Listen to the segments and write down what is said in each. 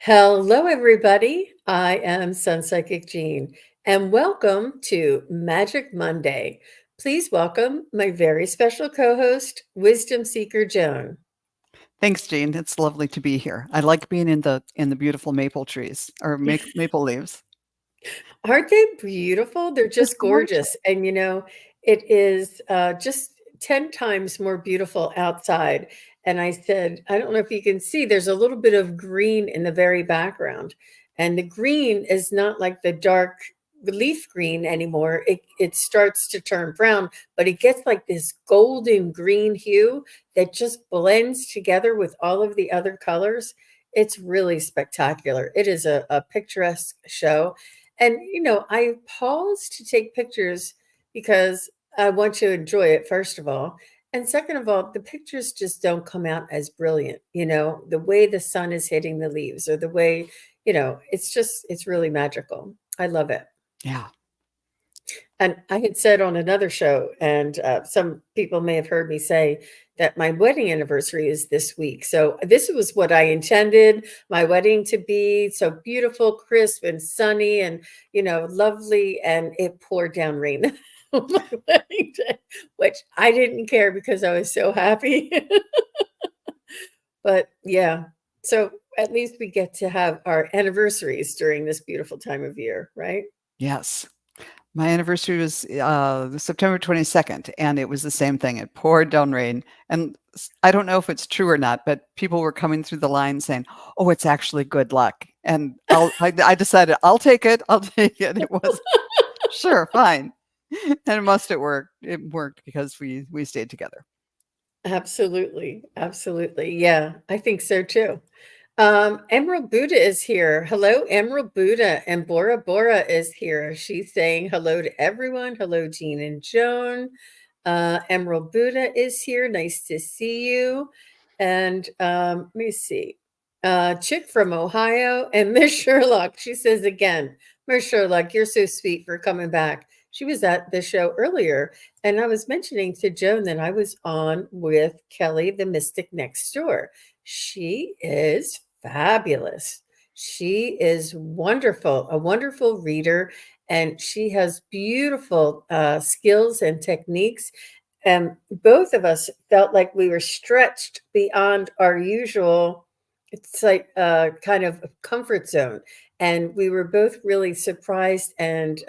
Hello, everybody. I am SunPsychic Jean, and welcome to Magic Monday. Please welcome my very special co-host, Wisdom Seeker Joan. Thanks, Jean. It's lovely to be here. I like being in the beautiful maple trees or maple leaves. Aren't they beautiful? They're They're just gorgeous. gorgeous. And it is just 10 times more beautiful outside. And I said, I don't know if you can see, there's a little bit of green in the very background. And the green is not like the dark leaf green anymore. It starts to turn brown, but it gets like this golden green hue that just blends together with all of the other colors. It's really spectacular. It is a picturesque show. And, I pause to take pictures because I want to enjoy it, first of all. And second of all, the pictures just don't come out as brilliant, the way the sun is hitting the leaves or the way, it's really magical. I love it. Yeah. And I had said on another show, and some people may have heard me say that my wedding anniversary is this week. So this was what I intended my wedding to be, so beautiful, crisp, and sunny, and lovely. And it poured down rain on my wedding day, which I didn't care because I was so happy. But yeah, so at least we get to have our anniversaries during this beautiful time of year, right? Yes. My anniversary was September 22nd, and it was the same thing. It poured down rain. And I don't know if it's true or not, but people were coming through the line saying, "Oh, it's actually good luck." And I decided I'll take it. I'll take it. It was sure, fine. And it must have worked. It worked because we stayed together. Absolutely. Absolutely. Yeah, I think so too. Emerald Buddha is here. Hello, Emerald Buddha. And Bora Bora is here. She's saying hello to everyone. Hello, Jean and Joan. Emerald Buddha is here. Nice to see you. And let me see. Chick from Ohio and Miss Sherlock. She says again, Miss Sherlock, you're so sweet for coming back. She was at the show earlier, and I was mentioning to Joan that I was on with Kelly, the Mystic Next Door. She is fabulous. She is wonderful, a wonderful reader, and she has beautiful skills and techniques. And both of us felt like we were stretched beyond our usual, it's like a kind of comfort zone. And we were both really surprised and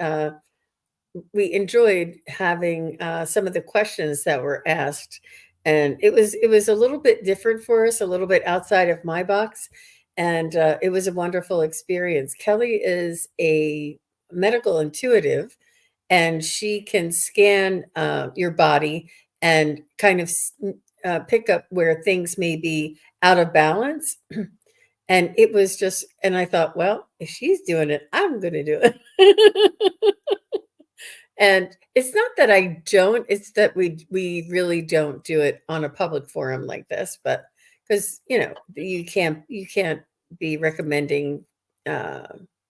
we enjoyed having some of the questions that were asked, and it was a little bit different for us, a little bit outside of my box, and it was a wonderful experience. Kelly is a medical intuitive, and she can scan your body and kind of pick up where things may be out of balance. And it was just, and I thought, well, if she's doing it, I'm going to do it. And it's not that I don't, it's that we really don't do it on a public forum like this, but because, you can't be recommending uh,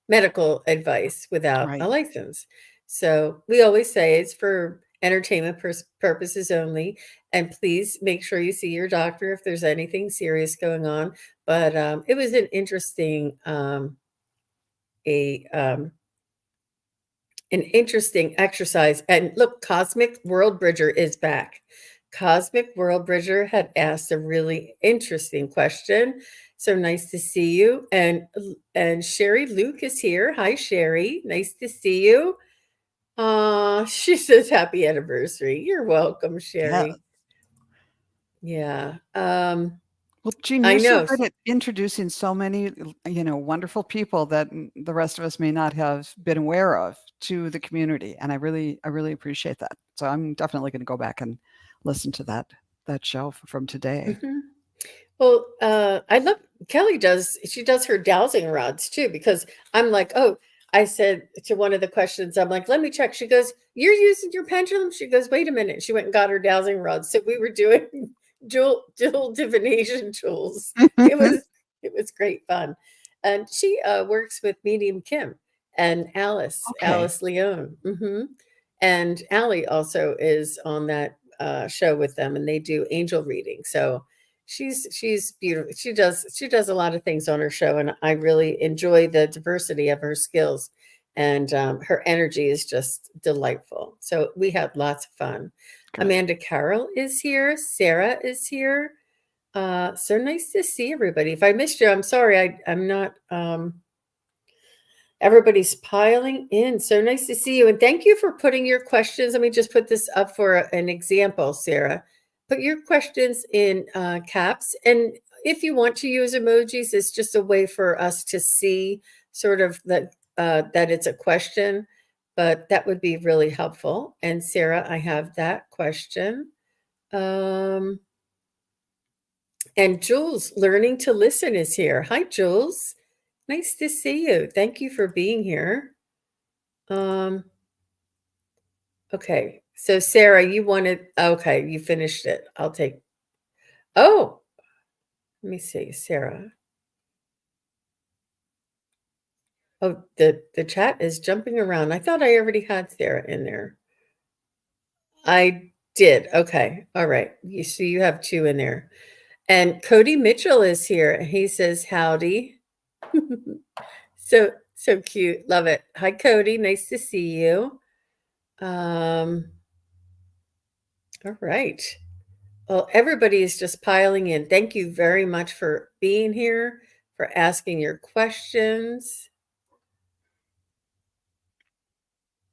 medical advice without a Right. license. So we always say it's for entertainment purposes only, and please make sure you see your doctor if there's anything serious going on. But it was an interesting a an interesting exercise. And look, Cosmic World Bridger is back. Cosmic World Bridger had asked a really interesting question. So nice to see you. And Sherry Luke is here. Hi, Sherry. Nice to see you. She says happy anniversary. You're welcome, Yeah. Sherry. Yeah. Well, Jean, I you're so know. good at introducing so many, wonderful people that the rest of us may not have been aware of to the community, and I really appreciate that. So I'm definitely going to go back and listen to that show from today. Mhm. Well, I love Kelly she does her dowsing rods too, because I'm like, oh, I said to one of the questions, I'm like, let me check. She goes, you're using your pendulum? She goes, wait a minute. She went and got her dowsing rods. So we were doing dual divination tools. It was it was great fun. And she works with Medium Kim and Okay. Alice Leone. And Allie also is on that show with them, and they do angel reading. So she's beautiful. She does a lot of things on her show, and I really enjoy the diversity of her skills. And her energy is just delightful. So we had lots of fun. Good. Amanda Carroll is here. Sarah is here. So nice to see everybody. If I missed you, I'm sorry. I'm not. Everybody's piling in. So nice to see you. And thank you for putting your questions. Let me just put this up for an example, Sarah. Put your questions in caps. And if you want to use emojis, it's just a way for us to see sort of that it's a question. But that would be really helpful. And Sarah, I have that question. And Jules, Learning to Listen, is here. Hi, Jules. Nice to see you. Thank you for being here. Okay. So Sarah, okay, you finished it. Oh, let me see, Sarah. Oh, the chat is jumping around. I thought I already had Sarah in there. I did. Okay. All right. So you have two in there. And Cody Mitchell is here. He says, howdy. So cute. Love it. Hi, Cody. Nice to see you. All right. Well, everybody is just piling in. Thank you very much for being here, for asking your questions.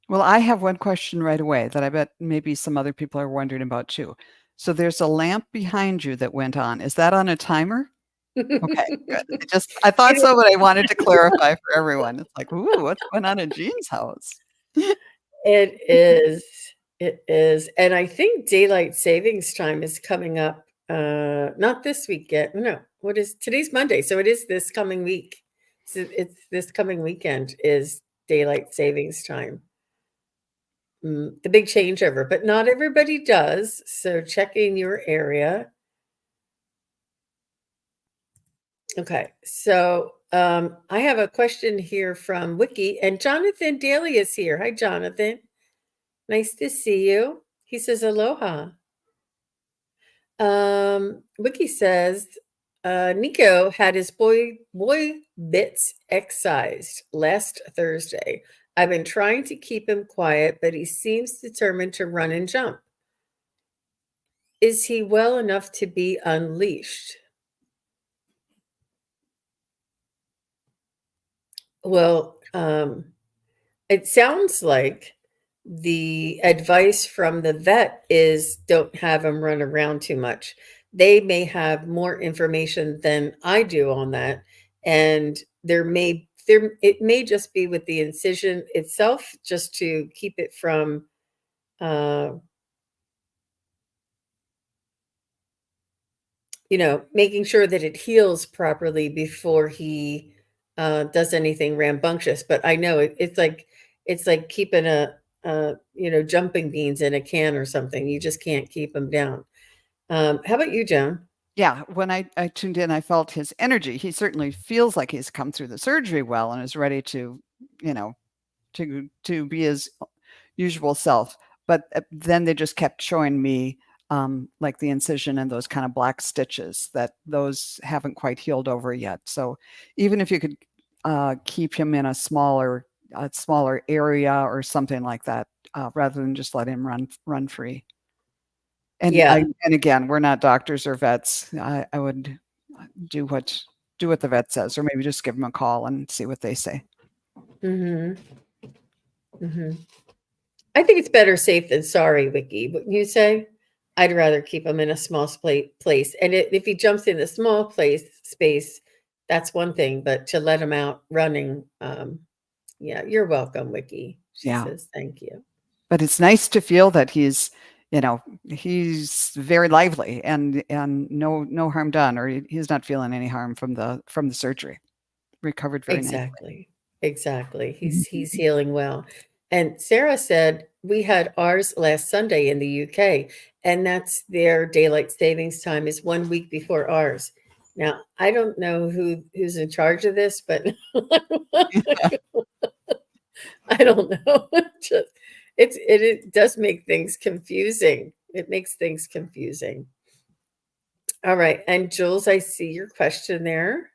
Well, I have one question right away that I bet maybe some other people are wondering about too. So there's a lamp behind you that went on. Is that on a timer? Okay, good. I thought so, but I wanted to clarify for everyone. It's like, ooh, what's going on in Jean's house? It is. It is. And I think daylight savings time is coming up. Not this week yet. No, today's Monday. So it is this coming week. So it's this coming weekend is daylight savings time. The big changeover, but not everybody does. So check in your area. Okay, so I have a question here from Wiki, and Jonathan Daly is here. Hi, Jonathan. Nice to see you. He says aloha. Wiki says Nico had his boy bits excised last Thursday. I've been trying to keep him quiet, but he seems determined to run and jump. Is he well enough to be unleashed? Well, it sounds like the advice from the vet is don't have him run around too much. They may have more information than I do on that, and it may just be with the incision itself, just to keep it from making sure that it heals properly before he does anything rambunctious. But I know it's like keeping jumping beans in a can or something. You just can't keep them down. How about you, Joan? Yeah, when I tuned in, I felt his energy. He certainly feels like he's come through the surgery well and is ready to, to be his usual self. But then they just kept showing me like the incision and those kind of black stitches, that those haven't quite healed over yet. So even if you could keep him in a smaller area or something like that, rather than just let him run free. And Yeah. and again, we're not doctors or vets. I would do what the vet says, or maybe just give them a call and see what they say. Mm-hmm. Mm-hmm. I think it's better safe than sorry, Vicky. Wouldn't you say? I'd rather keep him in a small place. And if he jumps in a small space, that's one thing. But to let him out running, yeah, you're welcome, Vicky. She says thank you. But it's nice to feel that he's very lively and no harm done, or he's not feeling any harm from the surgery. Recovered very nicely. Exactly. He's healing well. And Sarah said we had ours last Sunday in the UK, and that's their daylight savings time is 1 week before ours. Now, I don't know who's in charge of this, but I don't know. It does make things confusing. It makes things confusing. All right. And Jules, I see your question there.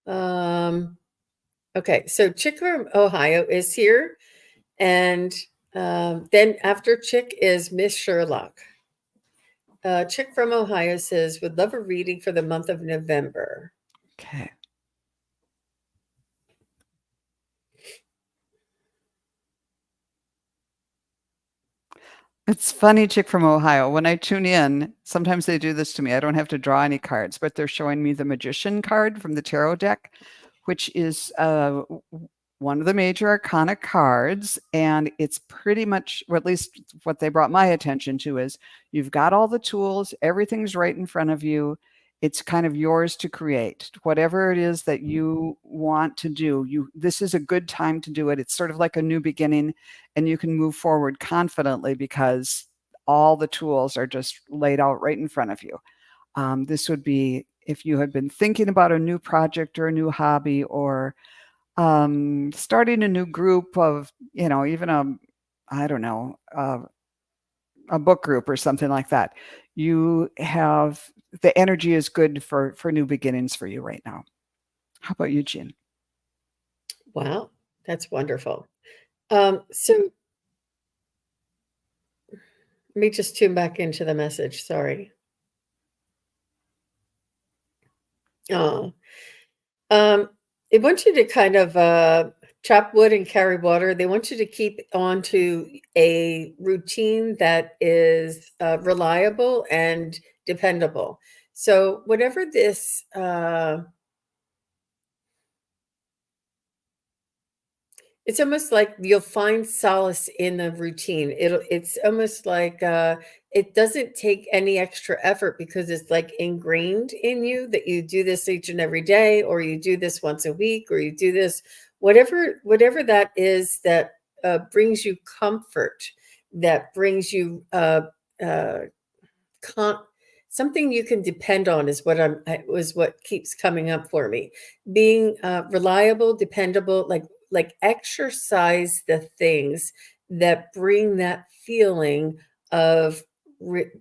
Okay. So Chick from Ohio is here. And then after Chick is Miss Sherlock. Chick from Ohio says, would love a reading for the month of November. Okay. It's funny, Chick from Ohio. When I tune in, sometimes they do this to me. I don't have to draw any cards, but they're showing me the Magician card from the tarot deck, which is one of the major arcana cards. And it's pretty much, or at least what they brought my attention to, is you've got all the tools, everything's right in front of you. It's kind of yours to create. Whatever it is that you want to do, this is a good time to do it. It's sort of like a new beginning, and you can move forward confidently because all the tools are just laid out right in front of you. This would be if you had been thinking about a new project or a new hobby, or starting a new group of, even I don't know, a book group or something like that. You have the energy is good for new beginnings for you right now. How about you, Jean? Wow, that's wonderful. So let me just tune back into the message. Sorry. Oh, they want you to kind of chop wood and carry water. They want you to keep on to a routine that is reliable and dependable. So whatever this it's almost like you'll find solace in the routine. It's almost like it doesn't take any extra effort because it's like ingrained in you that you do this each and every day, or you do this once a week, or you do this whatever that is that brings you comfort, that brings you uh, con- something you can depend on is was what keeps coming up for me. Being reliable, dependable, like exercise the things that bring that feeling of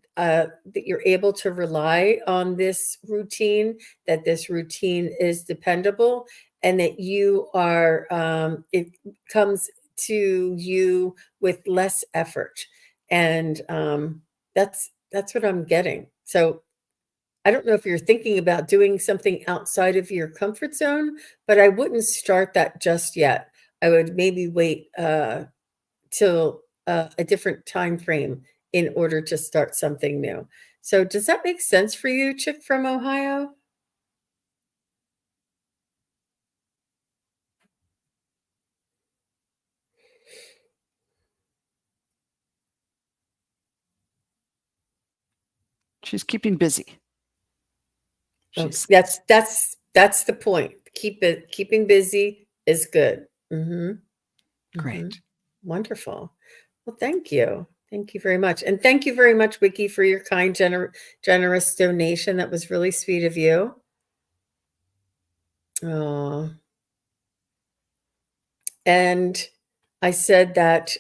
that you're able to rely on this routine, that this routine is dependable, and that you are it comes to you with less effort. And that's what I'm getting. So I don't know if you're thinking about doing something outside of your comfort zone, but I wouldn't start that just yet. I would maybe wait till a different time frame in order to start something new. So does that make sense for you, Chick from Ohio? She's keeping busy. Okay, She's that's the point. Keeping busy is good. great. Wonderful. Well, thank you. Thank you very much. And thank you very much, Wiki, for your kind, generous donation. That was really sweet of you. Oh. And I said that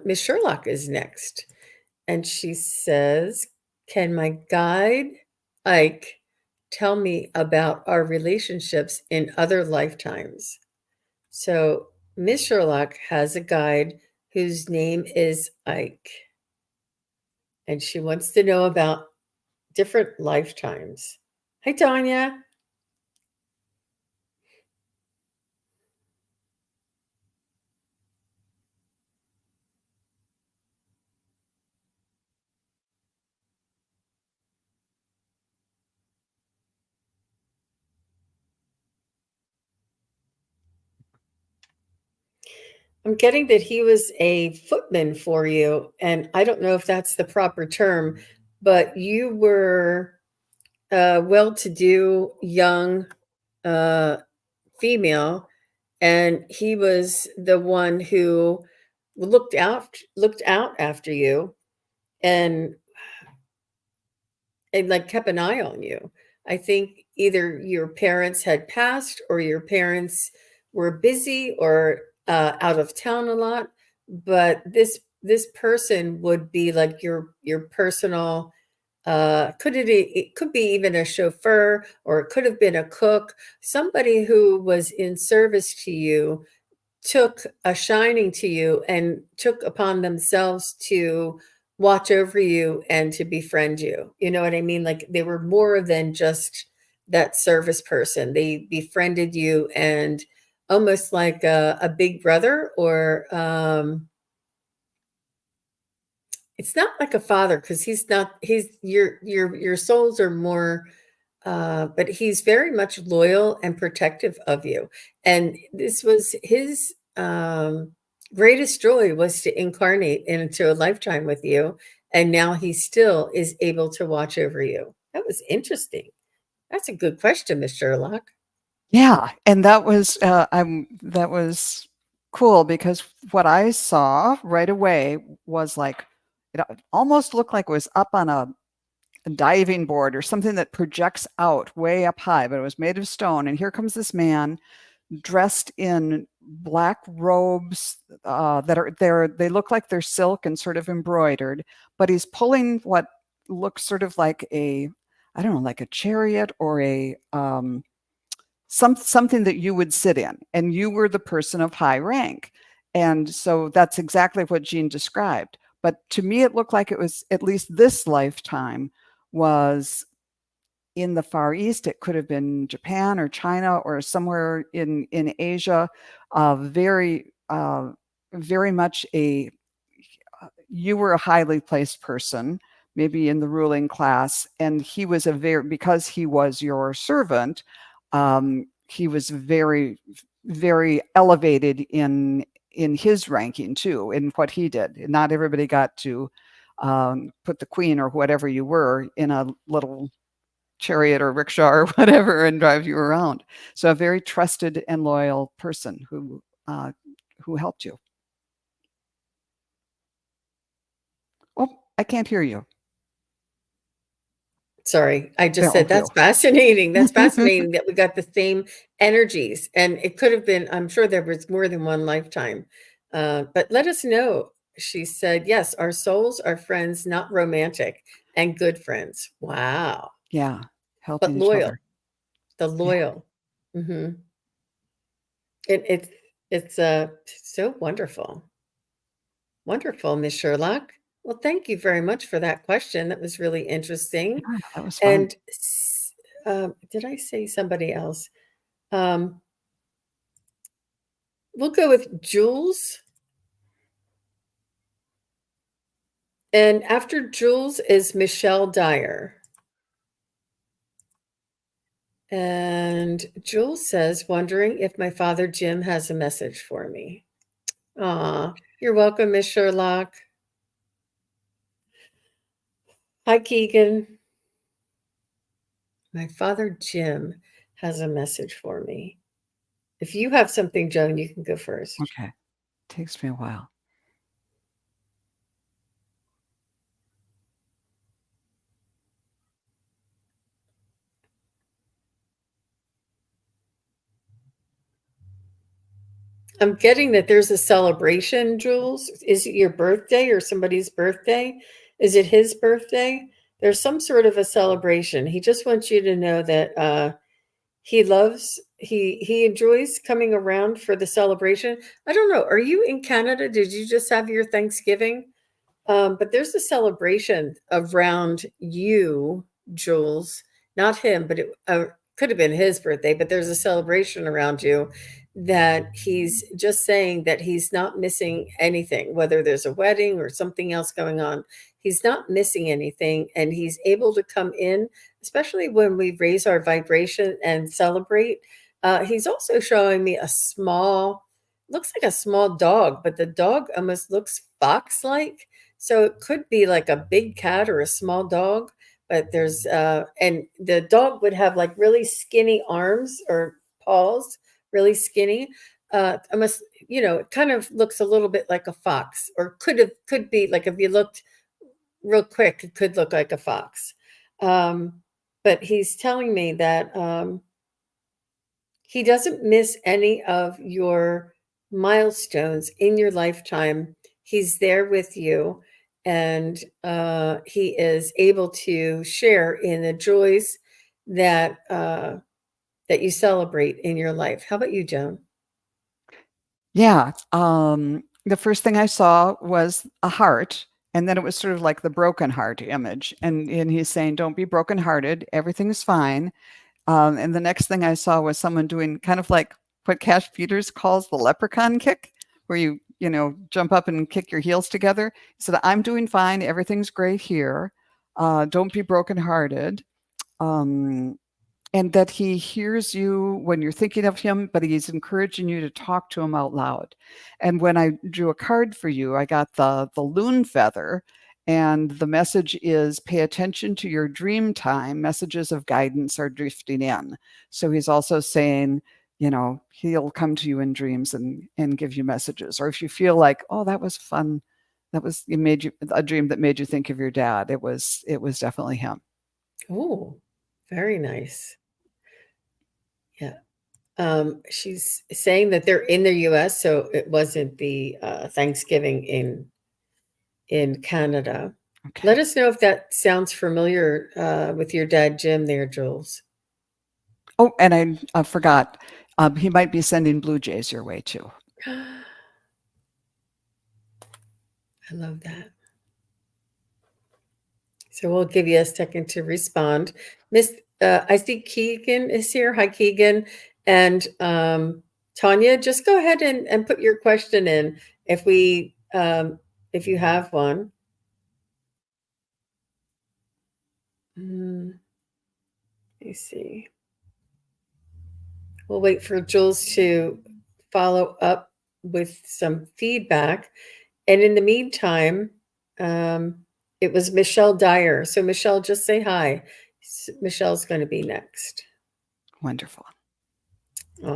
Miss Sherlock is next. And she says, can my guide, Ike, tell me about our relationships in other lifetimes? So Miss Sherlock has a guide whose name is Ike. And she wants to know about different lifetimes. Hi, Tanya. I'm getting that he was a footman for you, and I don't know if that's the proper term, but you were a well-to-do young uh, female, and he was the one who looked out after you, and like kept an eye on you. I think either your parents had passed, or your parents were busy, or out of town a lot. But this person would be like your personal it could be even a chauffeur, or it could have been a cook, somebody who was in service to you, took a shining to you and took upon themselves to watch over you and to befriend you. You know what I mean? Like they were more than just that service person. They befriended you, and almost like a big brother, or it's not like a father, because he's not, he's your souls are more, but he's very much loyal and protective of you. And this was his greatest joy, was to incarnate into a lifetime with you. And now he still is able to watch over you. That was interesting. That's a good question, Miss Sherlock. Yeah, and that was cool, because what I saw right away was like, it almost looked like it was up on a diving board or something that projects out way up high, but it was made of stone. And here comes this man dressed in black robes that are there. They look like they're silk and sort of embroidered, but he's pulling what looks sort of like a, I don't know, like a chariot, or a something that you would sit in, and you were the person of high rank. And so that's exactly what Jean described. But to me, it looked like it was, at least this lifetime, was in the Far East. It could have been Japan or China or somewhere in Asia. Very much a, you were a highly placed person, maybe in the ruling class, and he was because he was your servant, he was very, very elevated in his ranking too, in what he did. Not everybody got to put the queen or whatever you were in a little chariot or rickshaw or whatever and drive you around. So a very trusted and loyal person who helped you. Oh, I can't hear you. Sorry, I just Oh, said phew. that's fascinating. That's fascinating that we got the same energies, and it could have been, I'm sure there was more than one lifetime. But let us know. She said, yes, our souls are friends, not romantic, and good friends. Wow. Yeah, But helping each loyal, other. the Yeah. loyal. Hmm. It's so wonderful. Wonderful, Miss Sherlock. Well, thank you very much for that question. That was really interesting. Yeah, that was fun. And did I say somebody else? Um, we'll go with Jules. And after Jules is Michelle Dyer. And Jules says, wondering if my father Jim has a message for me. Aw, you're welcome, Miss Sherlock. Hi, Keegan. My father Jim has a message for me. If you have something, Joan, you can go first. Okay. Takes me a while. I'm getting that there's a celebration, Jules. Is it your birthday or somebody's birthday? Is it his birthday? There's some sort of a celebration. He just wants you to know that he enjoys coming around for the celebration. I don't know. Are you in Canada? Did you just have your Thanksgiving? But there's a celebration around you, Jules, not him, but it could have been his birthday, but there's a celebration around you that he's just saying that he's not missing anything, whether there's a wedding or something else going on. He's not missing anything, and he's able to come in, especially when we raise our vibration and celebrate. He's also showing me looks like a small dog, but the dog almost looks fox like, so it could be like a big cat or a small dog, but there's and the dog would have like really skinny arms or paws, really skinny. Almost, it kind of looks a little bit like a fox, or could be like, if you looked real quick, it could look like a fox. Um, but he's telling me that he doesn't miss any of your milestones in your lifetime. He's there with you, and he is able to share in the joys that that you celebrate in your life. How about you, Joan? Yeah, the first thing I saw was a heart, and then it was sort of like the broken heart image, and he's saying, "Don't be brokenhearted. Everything's fine." And the next thing I saw was someone doing kind of like what Cash Peters calls the leprechaun kick, where you jump up and kick your heels together. He said, "I'm doing fine. Everything's great here. Don't be brokenhearted." Um, and that he hears you when you're thinking of him, but he's encouraging you to talk to him out loud. And when I drew a card for you, I got the loon feather, and the message is pay attention to your dream time. Messages of guidance are drifting in. So he's also saying, he'll come to you in dreams and give you messages. Or if you feel like, oh, that was fun, it made you a dream that made you think of your dad. It was definitely him. Oh, very nice. Yeah. She's saying that they're in the US, so it wasn't the Thanksgiving in Canada. Let Okay. us know if that sounds familiar with your dad, Jim, there, Jules. Oh, and I forgot. He might be sending Blue Jays your way too. I love that. So we'll give you a second to respond. Miss, I see Keegan is here. Hi, Keegan. And Tanya, just go ahead and put your question in if you have one. Let me see. We'll wait for Jules to follow up with some feedback. And in the meantime, it was Michelle Dyer. So, Michelle, just say hi. Michelle's going to be next. Wonderful. She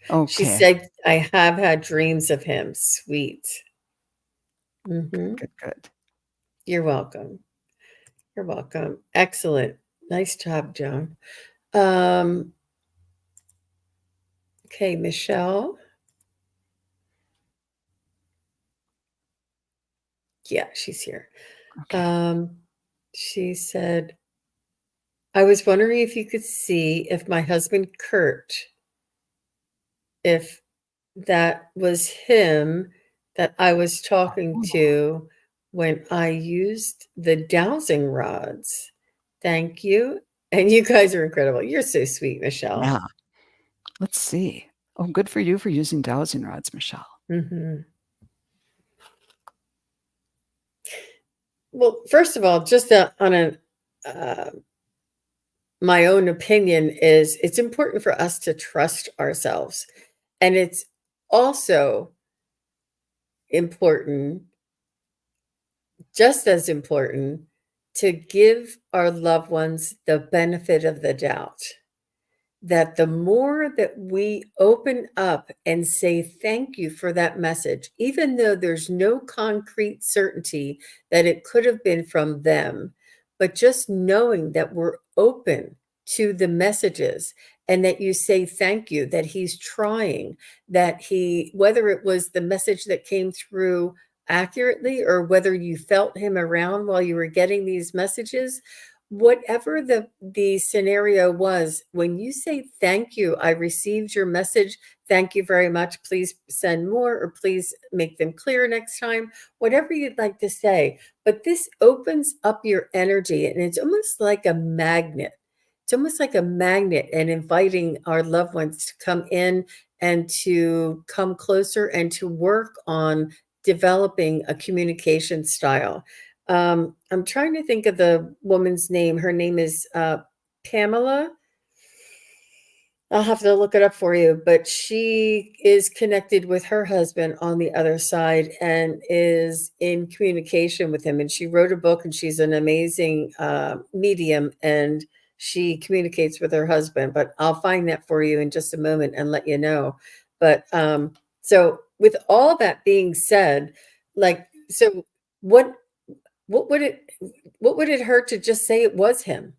Okay. said, I have had dreams of him. Sweet. Good, good. You're welcome. You're welcome. Excellent. Nice job, Joan. Okay, Michelle. Yeah, she's here. Okay. She said, I was wondering if you could see if my husband Kurt, if that was him that I was talking Oh, to when I used the dowsing rods. Thank you. And you guys are incredible. You're so sweet, Michelle. yeah. Let's see. Oh, good for you for using dowsing rods, Michelle. Hmm. Well, first of all, just on a my own opinion is it's important for us to trust ourselves, and it's also important, just as important, to give our loved ones the benefit of the doubt. That the more that we open up and say thank you for that message, even though there's no concrete certainty that it could have been from them, but just knowing that we're open to the messages and that you say thank you, that he's trying, that whether it was the message that came through accurately or whether you felt him around while you were getting these messages, whatever the scenario was, when you say thank you, I received your message, thank you very much, please send more, or please make them clear next time, whatever you'd like to say. But this opens up your energy, and it's almost like a magnet. It's almost like a magnet, and inviting our loved ones to come in and to come closer and to work on developing a communication style. I'm trying to think of the woman's name. Her name is Pamela. I'll have to look it up for you, but she is connected with her husband on the other side and is in communication with him. And she wrote a book, and she's an amazing medium, and she communicates with her husband. But I'll find that for you in just a moment and let you know. But so, with all that being said, so what what would it hurt to just say it was him?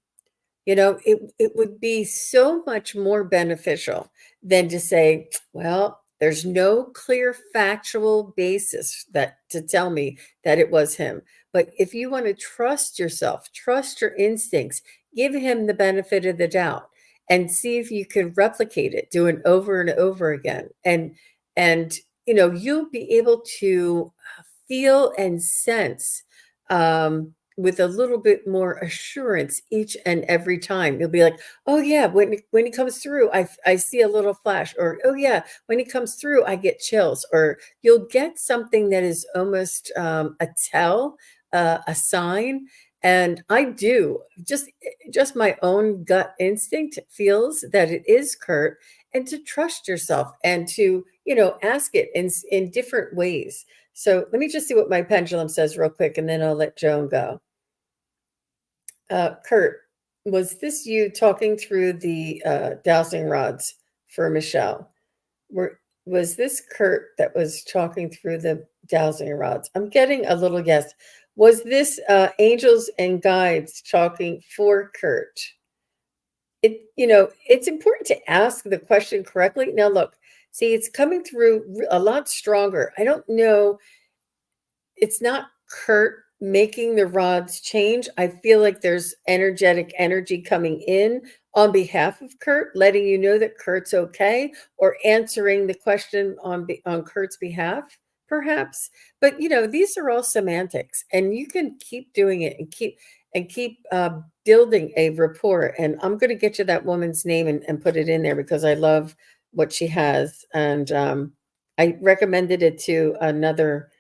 It would be so much more beneficial than to say, well, There's no clear factual basis that to tell me that it was him. But if you want to trust yourself, trust your instincts, give him the benefit of the doubt and see if you can replicate it, do it over and over again. And you'll be able to feel and sense with a little bit more assurance each and every time. You'll be like, oh yeah, when he comes through, I see a little flash, or oh yeah, when he comes through, I get chills, or you'll get something that is almost a tell, a sign. And I do just my own gut instinct feels that it is Kurt, and to trust yourself and to ask it in different ways. So let me just see what my pendulum says real quick, and then I'll let Joan go. Kurt, was this you talking through the dowsing rods for Michelle? Was this Kurt that was talking through the dowsing rods? I'm getting a little guess. Was this angels and guides talking for Kurt? It's important to ask the question correctly. Now, look, see, it's coming through a lot stronger. I don't know. It's not Kurt making the rods change. I feel like there's energetic energy coming in on behalf of Kurt, letting you know that Kurt's okay, or answering the question on Kurt's behalf, perhaps. But these are all semantics, and you can keep doing it and keep building a rapport. And I'm going to get you that woman's name and put it in there because I love what she has, and I recommended it to another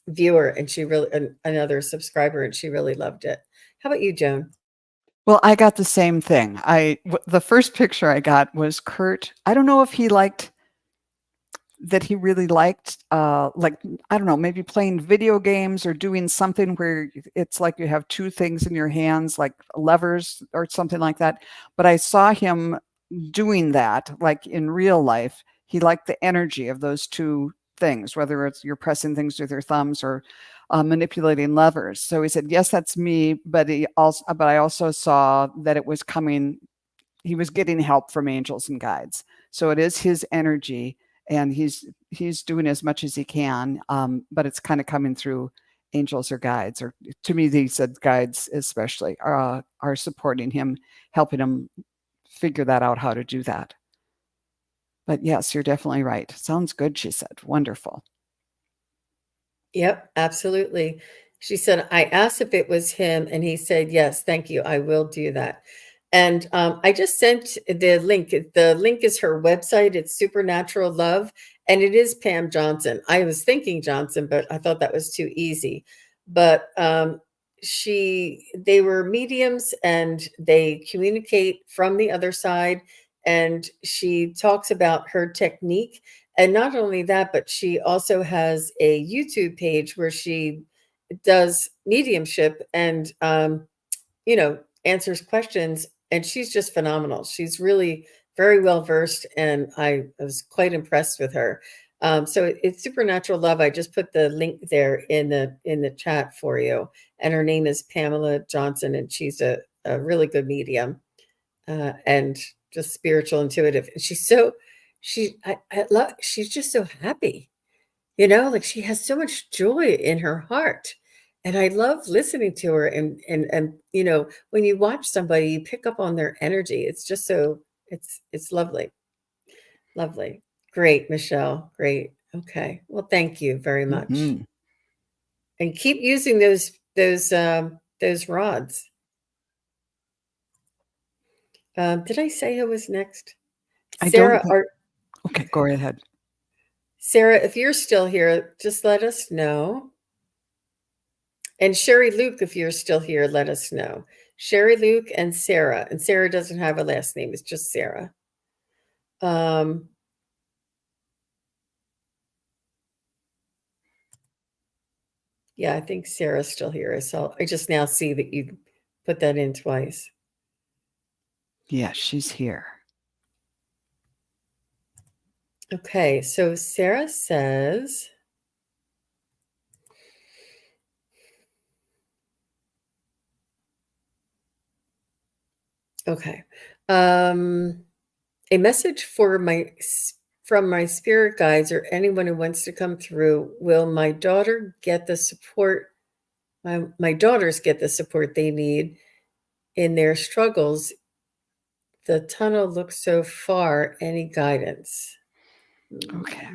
viewer, and another subscriber, and she really loved it. How about you, Joan? Well, I got the same thing. The first picture I got was Kurt. I don't know if he really liked, like, I don't know, maybe playing video games or doing something where it's like you have two things in your hands, like levers or something like that. But I saw him doing that, like in real life. He liked the energy of those two things, whether it's you're pressing things with your thumbs or manipulating levers. So he said, yes, that's me. But I also saw that it was coming. He was getting help from angels and guides. So it is his energy, and he's doing as much as he can. But it's kind of coming through angels or guides, or to me, he said guides especially are supporting him, helping him figure that out, how to do that. But yes, you're definitely right. Sounds good, she said. Wonderful. Yep, absolutely. She said, I asked if it was him, and he said, yes, thank you. I will do that. And I just sent the link. The link is her website. It's Supernatural Love, and it is Pam Johnson. I was thinking Johnson, but I thought that was too easy. But they were mediums, and they communicate from the other side. And she talks about her technique. And not only that, but she also has a YouTube page where she does mediumship and, answers questions. And she's just phenomenal. She's really very well versed, and I was quite impressed with her. So it's Supernatural Love. I just put the link there in the chat for you. And her name is Pamela Johnson, and she's a really good medium, and just spiritual intuitive. And I love, she's just so happy, like she has so much joy in her heart. And I love listening to her. And when you watch somebody, you pick up on their energy. It's just it's lovely. Lovely. Great, Michelle. Great. Okay. Well, thank you very much. Mm-hmm. And keep using those rods. Did I say who was next? I don't Sarah, think. Okay, go ahead. Sarah, if you're still here, just let us know. And Sherry Luke, if you're still here, let us know. Sherry Luke and Sarah. And Sarah doesn't have a last name, it's just Sarah. Yeah, I think Sarah's still here. So I just now see that you put that in twice. Yeah, she's here. Okay, so Sarah says, okay, a message for my from my spirit guides or anyone who wants to come through, will my daughter get the support? My daughters get the support they need in their struggles. The tunnel looks so far. Any guidance? Okay.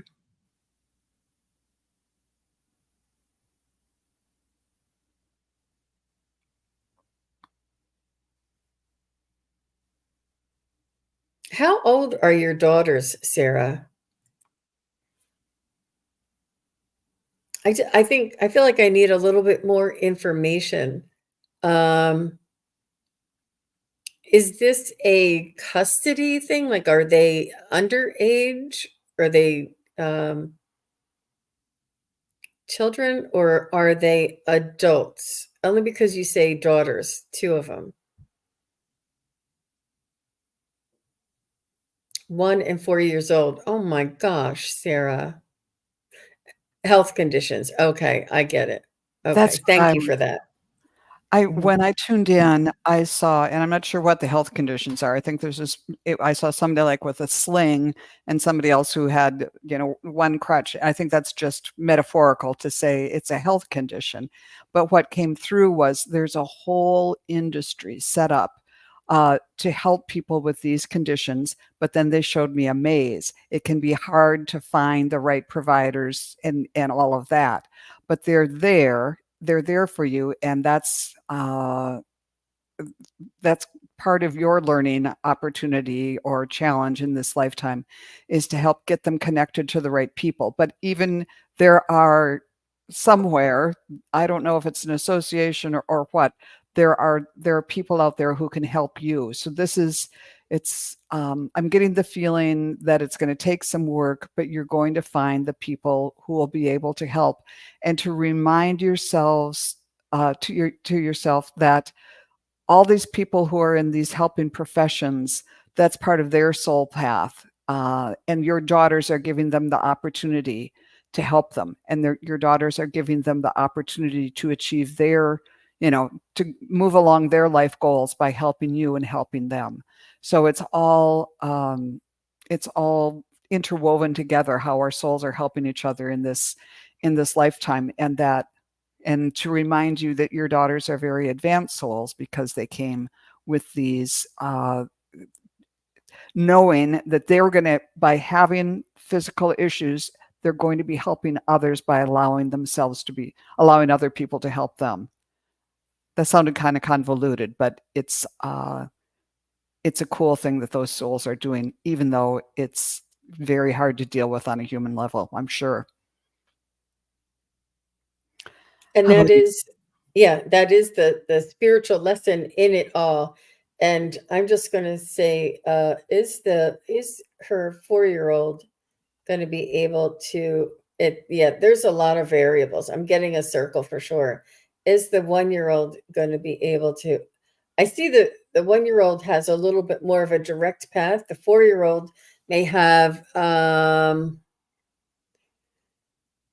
How old are your daughters, Sarah? I feel like I need a little bit more information. Um, is this a custody thing? Like, are they underage? Are they children or are they adults? Only because you say daughters, two of them. 1 and 4 years old. Oh my gosh, Sarah. Health conditions. Okay, I get it. That's Okay, what thank you I'm for that. Mhm. when I tuned in, I saw, and I'm not sure what the health conditions are. I think there's this, I saw somebody like with a sling and somebody else who had, one crutch. I think that's just metaphorical to say it's a health condition. But what came through was there's a whole industry set up to help people with these conditions. But then they showed me a maze. It can be hard to find the right providers and all of that, but they're there for you, and that's part of your learning opportunity or challenge in this lifetime, is to help get them connected to the right people. But even there are somewhere, I don't know if it's an association or what, there are people out there who can help you. So I'm getting the feeling that it's going to take some work, but you're going to find the people who will be able to help, and to remind yourselves to yourself that all these people who are in these helping professions, that's part of their soul path. And your daughters are giving them the opportunity to help them. And your daughters are giving them the opportunity to achieve to move along their life goals by helping you and helping them. So it's all interwoven together, how our souls are helping each other in this lifetime. And to remind you that your daughters are very advanced souls, because they came with these knowing that they're going to, by having physical issues, they're going to be helping others by allowing other people to help them. That sounded kind of convoluted, but it's a cool thing that those souls are doing, even though it's very hard to deal with on a human level, I'm sure. And How that about you? is, yeah, that is the spiritual lesson in it all. And I'm just going to say, is her 4-year-old going to be able to it? Yeah, there's a lot of variables. I'm getting a circle for sure. Is the 1-year-old going to be able to? I see the 1-year-old has a little bit more of a direct path. The 4-year-old may have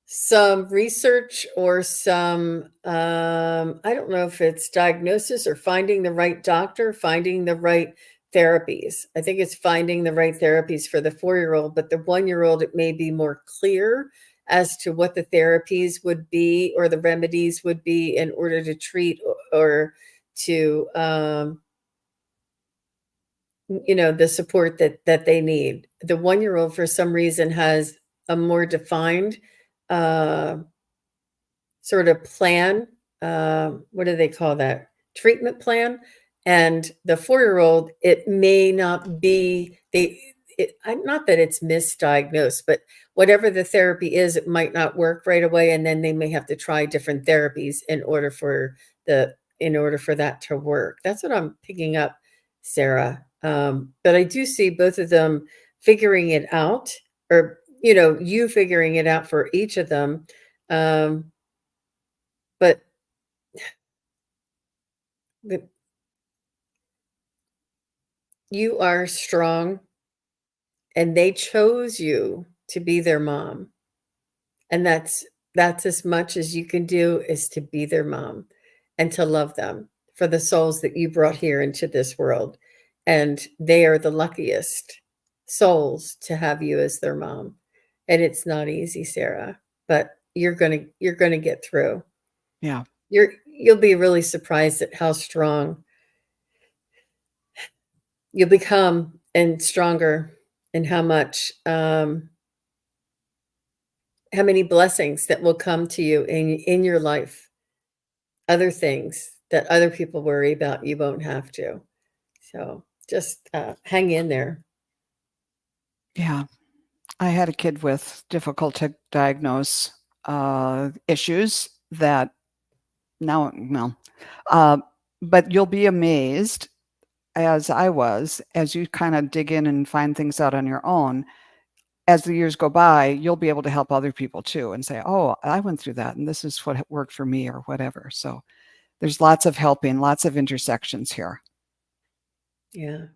some research or some I don't know if it's diagnosis or finding the right doctor, finding the right therapies. I think it's finding the right therapies for the 4-year-old, but the 1-year-old, it may be more clear as to what the therapies would be or the remedies would be in order to treat or to the support that they need. The 1-year-old for some reason has a more defined uh sort of plan. What do they call that? Treatment plan. And the 4-year-old, it may not be not that it's misdiagnosed, but whatever the therapy is, it might not work right away, and then they may have to try different therapies in order for that to work. That's what I'm picking up, Sarah. But I do see both of them figuring it out, or you figuring it out for each of them. But the you are strong, and they chose you to be their mom, and that's as much as you can do, is to be their mom and to love them for the souls that you brought here into this world, and they are the luckiest. souls to have you as their mom. And it's not easy, Sarah, but you're gonna get through. Yeah. You'll be really surprised at how strong you'll become and stronger, and how many blessings that will come to you in your life. Other things that other people worry about, you won't have to. So just hang in there. Yeah. I had a kid with difficult to diagnose issues that now, well, uh, but you'll be amazed, as I was, as you kind of dig in and find things out on your own. As the years go by, you'll be able to help other people too and say, oh, I went through that and this is what worked for me or whatever. So there's lots of helping, lots of intersections here. Yeah.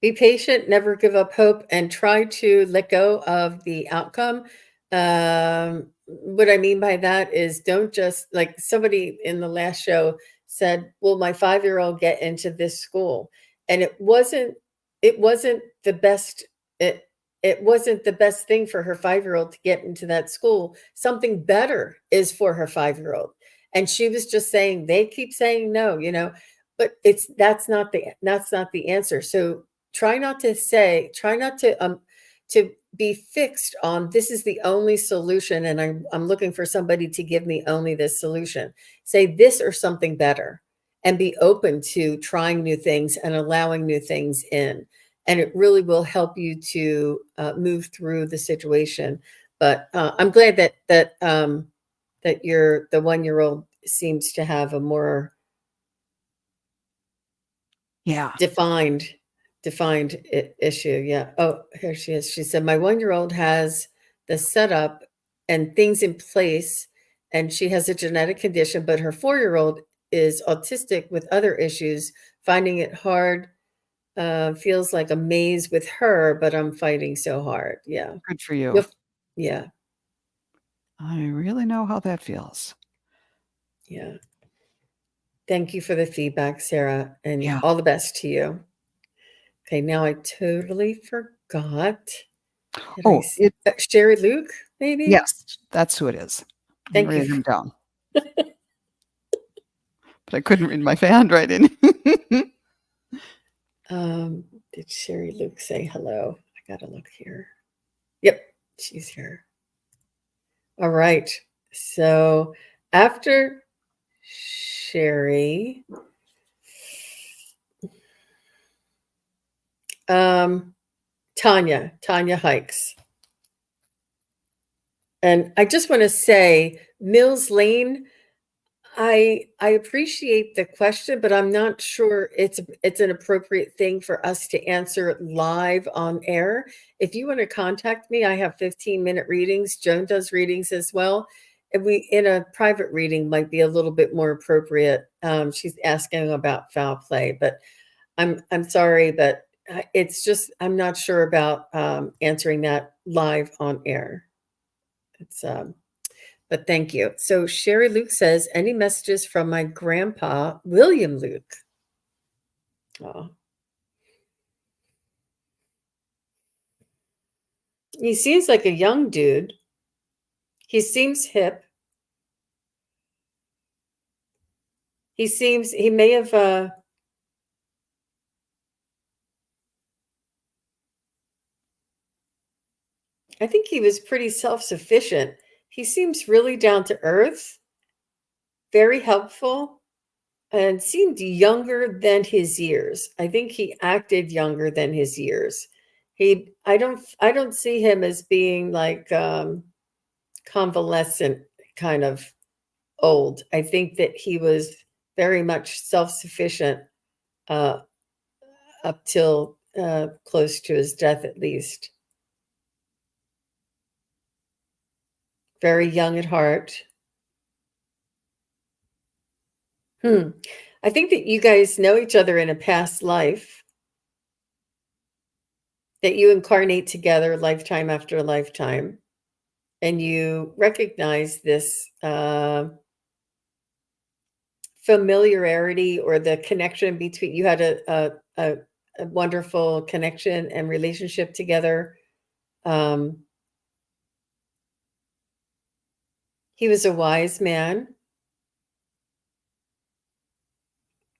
Be patient, never give up hope, and try to let go of the outcome. What I mean by that is, don't just, like somebody in the last show said, "Will my 5-year-old get into this school?" And it wasn't the best. It wasn't the best thing for her 5-year-old to get into that school. Something better is for her 5-year-old, and she was just saying, they keep saying no, but that's not the answer. So try not to be fixed on, this is the only solution, and I'm looking for somebody to give me only this solution. Say this or something better, and be open to trying new things and allowing new things in, and it really will help you to move through the situation. But I'm glad that the 1-year-old seems to have a more Yeah. defined issue. Yeah. Oh, here she is. She said, my 1-year-old has the setup and things in place, and she has a genetic condition, but her 4-year-old is autistic with other issues, finding it hard. Feels like a maze with her, but I'm fighting so hard. Yeah. Good for you. You'll, yeah. I really know how that feels. Yeah. Thank you for the feedback, Sarah, and Yeah. all the best to you. Okay, now I totally forgot. Did I Oh, see Sherry Luke, maybe? yes, that's who it is. I'm Thank you. writing him down. But I couldn't read my handwriting. Did Sherry Luke say hello? I gotta look here. Yep, she's here. All right. So after Sherry, Tanya Hikes. And I just want to say, Mills Lane, I appreciate the question, but I'm not sure it's an appropriate thing for us to answer live on air. If you want to contact me, I have 15-minute readings. Joan does readings as well. And we, in a private reading, might be a little bit more appropriate. She's asking about foul play, but I'm sorry, but it's just, I'm not sure about answering that live on air. It's But thank you. So Sherry Luke says, any messages from my grandpa, William Luke? Oh. He seems like a young dude. He seems hip. He may have, I think he was pretty self-sufficient. He seems really down to earth, very helpful, and seemed younger than his years. I think he acted younger than his years. I don't see him as being like convalescent kind of old. I think that he was very much self-sufficient uh, up till close to his death, at least. Very young at heart. I think that you guys know each other in a past life, that you incarnate together lifetime after lifetime, and you recognize this familiarity, or the connection between, you had a a wonderful connection and relationship together. He was a wise man.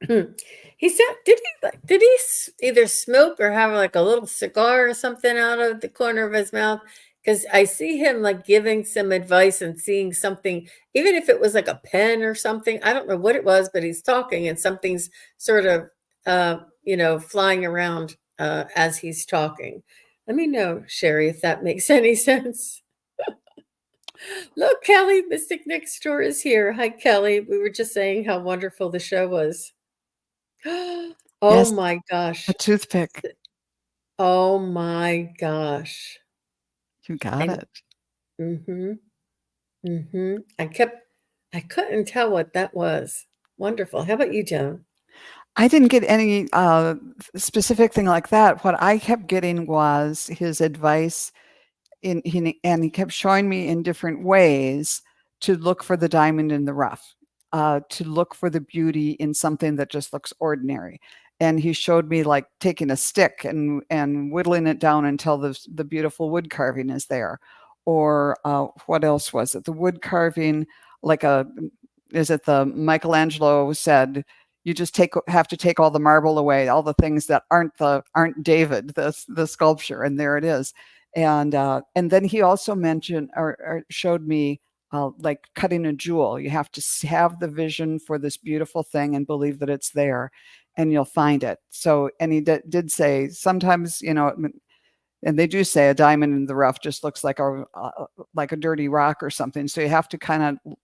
He said, did he either smoke or have like a little cigar or something out of the corner of his mouth? Because I see him like giving some advice and seeing something, even if it was like a pen or something. I don't know what it was, but he's talking and something's sort of, flying around as he's talking. Let me know, Sherry, if that makes any sense. Look, Kelly, Mystic Next Door is here. Hi, Kelly. We were just saying how wonderful the show was. Oh Yes, my a gosh. toothpick. Oh my gosh. You got And it. mhm, mhm. I couldn't tell what that was. Wonderful. How about you, Joan? I didn't get any specific thing like that. What I kept getting was his advice and he kept showing me in different ways to look for the diamond in the rough, to look for the beauty in something that just looks ordinary. And he showed me like taking a stick and whittling it down until the beautiful wood carving is there. Or what else was it? The wood carving, like a is it the Michelangelo said, you just have to take all the marble away, all the things that aren't David, the sculpture, and there it is. And then he also mentioned or showed me like cutting a jewel. You have to have the vision for this beautiful thing and believe that it's there, and you'll find it. So, and he did say sometimes, and they do say a diamond in the rough just looks like a dirty rock or something. So you have to kind of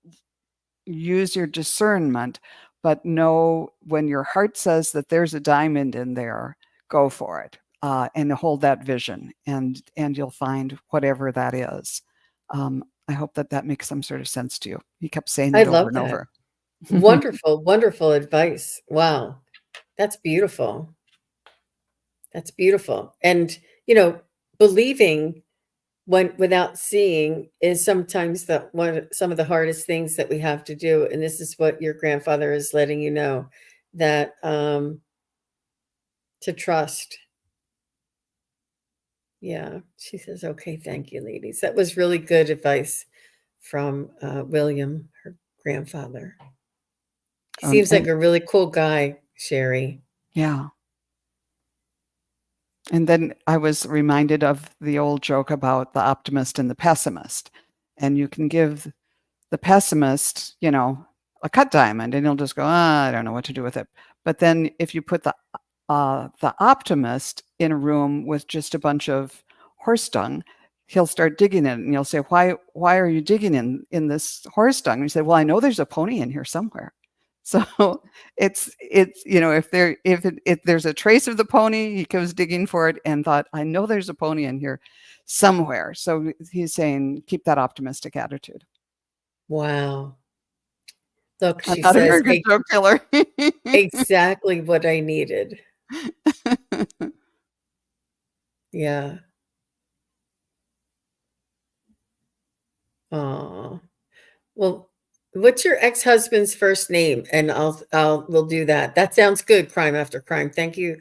use your discernment, but know when your heart says that there's a diamond in there, go for it, and hold that vision, and you'll find whatever that is. I hope that makes some sort of sense to you. He kept saying I that over love and that. over. Wonderful, wonderful advice. Wow. That's beautiful. That's beautiful. And, believing when without seeing is sometimes some of the hardest things that we have to do. And this is what your grandfather is letting you know, that to trust. Yeah, she says, okay, thank you, ladies. That was really good advice from William, her grandfather. He seems like And a really cool guy, Sherry. yeah. And then I was reminded of the old joke about the optimist and the pessimist. And you can give the pessimist, a cut diamond, and he'll just go, I don't know what to do with it. But then if you put the optimist in a room with just a bunch of horse dung, he'll start digging in it, and you'll say, why are you digging in this horse dung? And you say, well, I know there's a pony in here somewhere. So it's if there's a trace of the pony, he goes digging for it and thought, I know there's a pony in here somewhere. So he's saying keep that optimistic attitude. Wow. Look, I'm she not a says, very good joke killer. exactly what I needed. Yeah. Aw. Well, what's your ex-husband's first name? And we'll do that. That sounds good, crime after crime. Thank you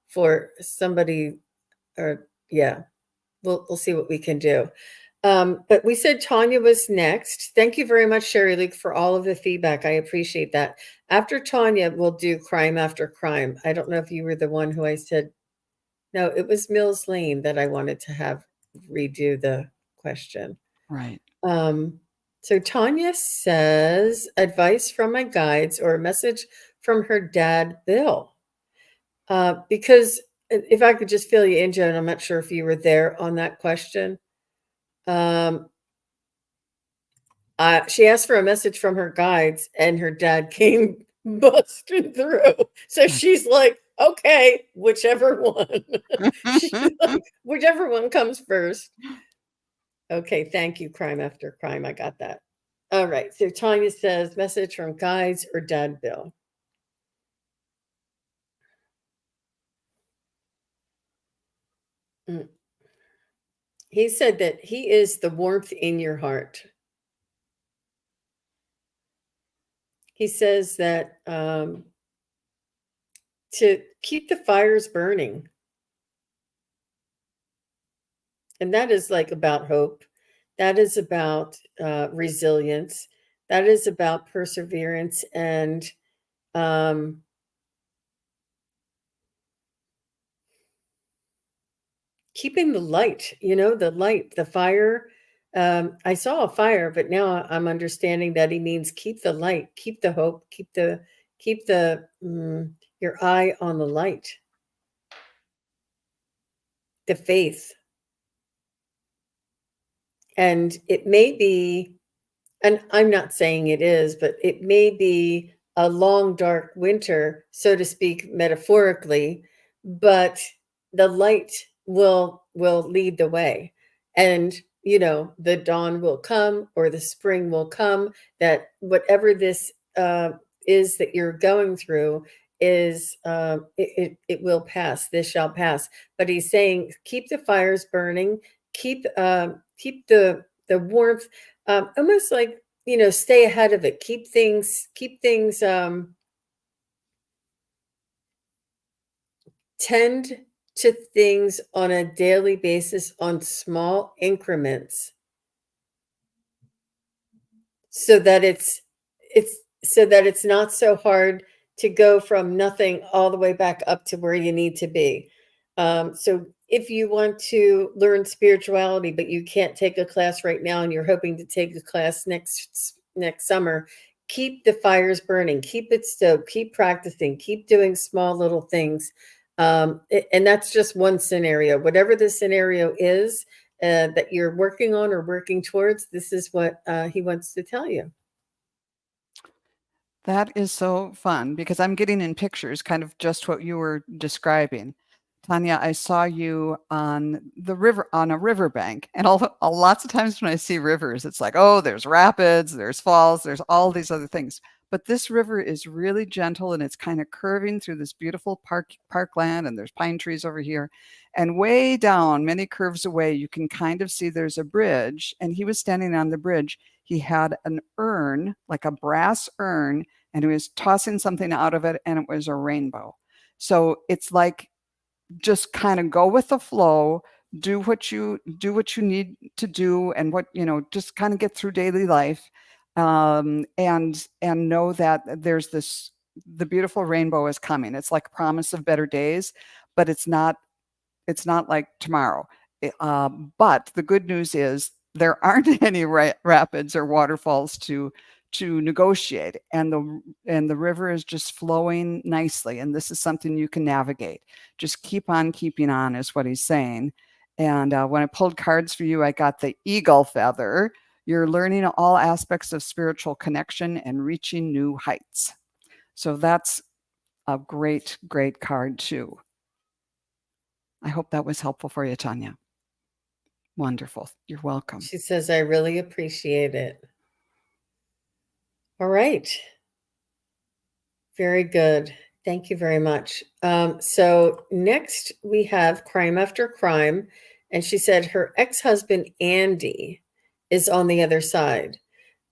for somebody, or yeah, we'll see what we can do. But we said Tanya was next. Thank you very much, Sherry Luke, for all of the feedback. I appreciate that. After Tanya, we'll do crime after crime. I don't know if you were the one who I said, no, it was Mills Lane that I wanted to have redo the question. Right. So Tanya says, advice from my guides or a message from her dad, Bill. Because if I could just fill you in, Joan, I'm not sure if you were there on that question. Um, she asked for a message from her guides, and her dad came busting through. So she's like, okay, whichever one. She's like, whichever one comes first. Okay, thank you, crime after crime. I got that. All right. So Tanya says, message from guides or dad Bill. Mm. He said that he is the warmth in your heart. He says that to keep the fires burning. And that is like about hope. That is about resilience. That is about perseverance and um, keeping the light, the light, the fire. I saw a fire, but now I'm understanding that he means keep the light, keep the hope, keep the your eye on the light, the faith. And it may be, and I'm not saying it is, but it may be a long, dark winter, so to speak, metaphorically, but the light will lead the way. And the dawn will come or the spring will come, that whatever this is that you're going through is it will pass. This shall pass. But he's saying keep the fires burning, keep the warmth, almost like stay ahead of it, keep things tend to things on a daily basis, on small increments, so that it's so that it's not so hard to go from nothing all the way back up to where you need to be. So if you want to learn spirituality but you can't take a class right now and you're hoping to take a class next summer, keep the fires burning, keep it stoked, keep practicing, keep doing small little things. And that's just one scenario. Whatever the scenario is that you're working on or working towards, this is what he wants to tell you. That is so fun because I'm getting in pictures kind of just what you were describing. Tanya, I saw you on the river, on a riverbank, and lots of times when I see rivers, it's like, oh, there's rapids, there's falls, there's all these other things. But this river is really gentle and it's kind of curving through this beautiful parkland, and there's pine trees over here. And way down, many curves away, you can kind of see there's a bridge. And he was standing on the bridge. He had an urn, like a brass urn, and he was tossing something out of it, and it was a rainbow. So it's like, just kind of go with the flow, do what you need to do, and what just kind of get through daily life, and know that the beautiful rainbow is coming. It's like a promise of better days, but it's not like tomorrow. But the good news is there aren't any rapids or waterfalls to negotiate, and the river is just flowing nicely. And this is something you can navigate. Just keep on keeping on, is what he's saying. And when I pulled cards for you, I got the eagle feather. You're learning all aspects of spiritual connection and reaching new heights. So that's a great, great card too. I hope that was helpful for you, Tanya. Wonderful. You're welcome. She says, I really appreciate it. All right. Very good. Thank you very much. So next we have Crime After Crime. And she said her ex-husband, Andy, is on the other side.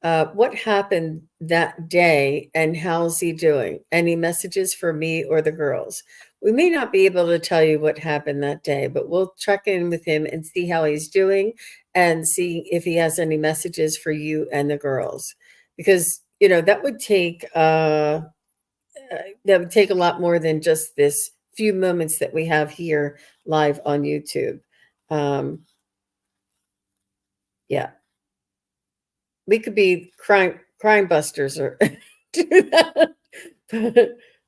What happened that day and how's he doing? Any messages for me or the girls? We may not be able to tell you what happened that day, but we'll check in with him and see how he's doing and see if he has any messages for you and the girls. Because, that would take a lot more than just this few moments that we have here live on YouTube. Yeah. We could be crime busters or do that.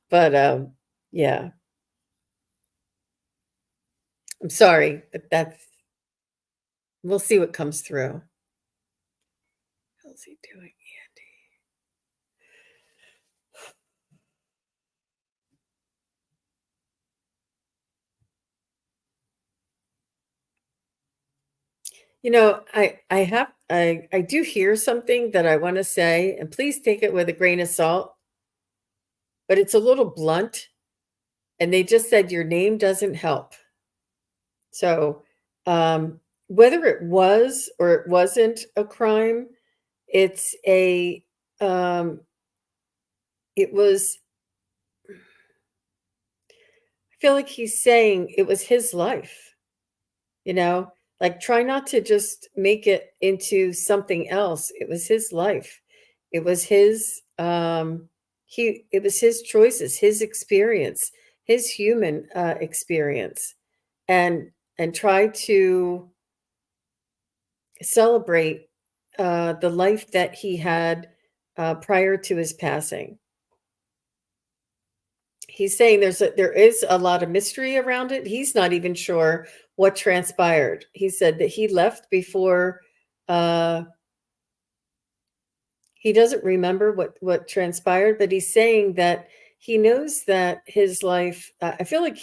But yeah. I'm sorry, but we'll see what comes through. How's he doing, Andy? I do hear something that I want to say, and please take it with a grain of salt, but it's a little blunt, and they just said your name doesn't help. So, whether it was or it wasn't a crime, it's it was feel like he's saying it was his life, you know, like try not to just make it into something else. It was his life. It was his it was his choices, his experience, his human experience, and try to celebrate the life that he had prior to his passing. He's saying there is a lot of mystery around it. He's not even sure what transpired. He said that he left before uh, he doesn't remember what transpired, but he's saying that he knows that his life. I feel like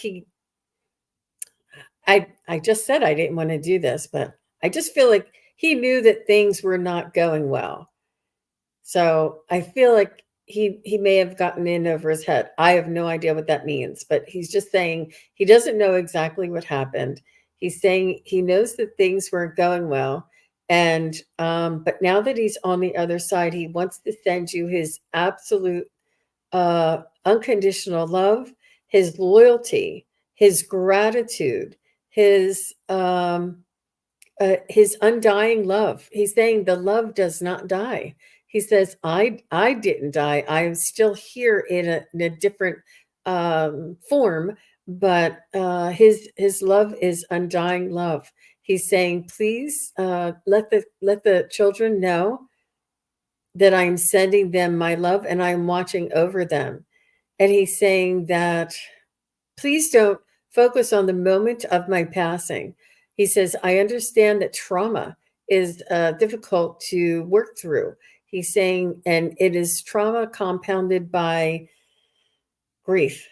I just said I didn't want to do this, but I just feel like he knew that things were not going well. So I feel like he may have gotten in over his head. I have no idea what that means, but he's just saying he doesn't know exactly what happened. He's saying he knows that things weren't going well, and but now that he's on the other side, he wants to send you his absolute unconditional love, his loyalty, his gratitude, his undying love. He's saying the love does not die. He says, I didn't die. I am still here in a different form, but his love is undying love. He's saying, please let the children know that I'm sending them my love and I'm watching over them. And he's saying that please don't focus on the moment of my passing. He says, I understand that trauma is difficult to work through. He's saying, and it is trauma compounded by grief.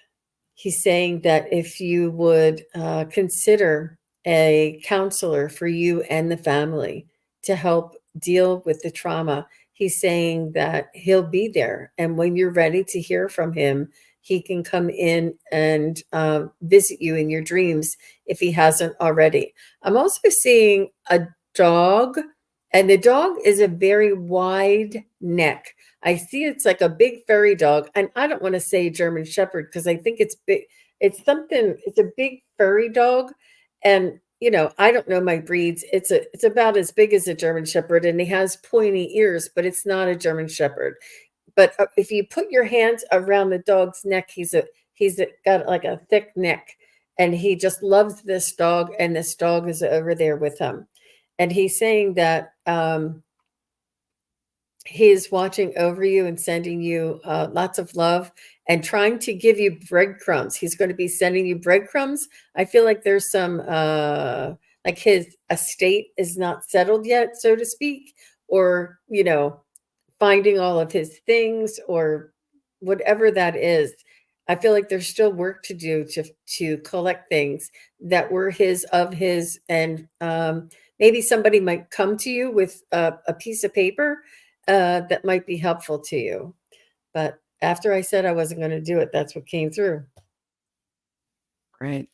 He's saying that if you would consider a counselor for you and the family to help deal with the trauma, he's saying that he'll be there. And when you're ready to hear from him, he can come in and visit you in your dreams if he hasn't already. I'm also seeing a dog, and the dog is a very wide neck. I see it's like a big furry dog, and I don't want to say German Shepherd because I think it's big. It's something. It's a big furry dog, and I don't know my breeds. It's about as big as a German Shepherd, and he has pointy ears, but it's not a German Shepherd. But if you put your hands around the dog's neck, got like a thick neck, and he just loves this dog, and this dog is over there with him, and he's saying that. He is watching over you and sending you lots of love and trying to give you breadcrumbs. He's going to be sending you breadcrumbs. I feel like there's some, like his estate is not settled yet, so to speak, or, finding all of his things or whatever that is. I feel like there's still work to do to collect things that were his of his, and maybe somebody might come to you with a piece of paper that might be helpful to you. But after I said I wasn't going to do it, that's what came through. Great.